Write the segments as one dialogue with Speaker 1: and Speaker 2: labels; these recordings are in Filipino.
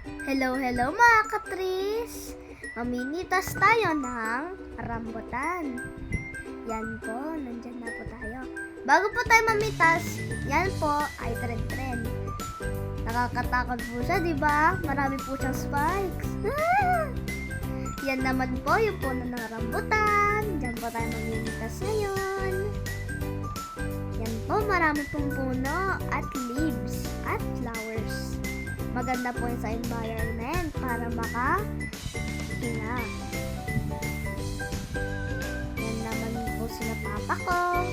Speaker 1: Hello mga katris! Mamimitas tayo ng rambutan. Yan po, nandyan na po tayo. Bago po tayo mamitas, yan po ay trend. Nakakatakot po siya, di ba? Marami po siyang spikes. Yan naman po yung puno ng rambutan. Diyan po tayo mamimitas ngayon. Yan po, marami pong puno at leaves at flowers. Maganda po yun sa environment para makahinga. Yan naman po sila papa ko.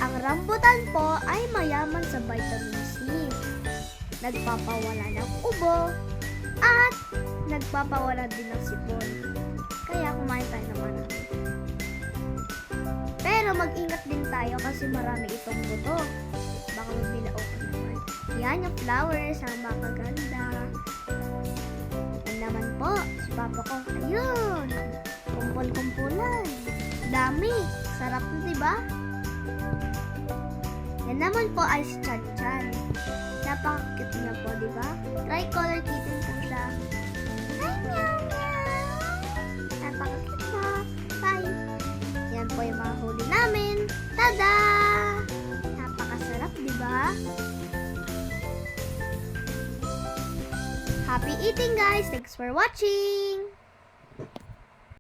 Speaker 1: Ang rambutan po ay mayaman sa vitamin C. Nagpapawala ng ubo at nagpapawala din ng sipon. Kaya kumain tayo ng marami. Pero mag-ingat din tayo kasi marami itong buto. Baka mabilaukan naman. Yan yung flowers, ang makaganda. Yan naman po, si papa ko. Ayun! Kumpul-kumpulan. Dami. Sarap na, diba? Yan naman po ay si Chan-Chan. Napaka-cute niya po, diba? Tricolor kitten po siya. Hi, meow meow! Napaka-cute po. Bye! Yan po yung mga huli namin. Tada! Napakasarap, diba? Happy eating, guys! Thanks for watching!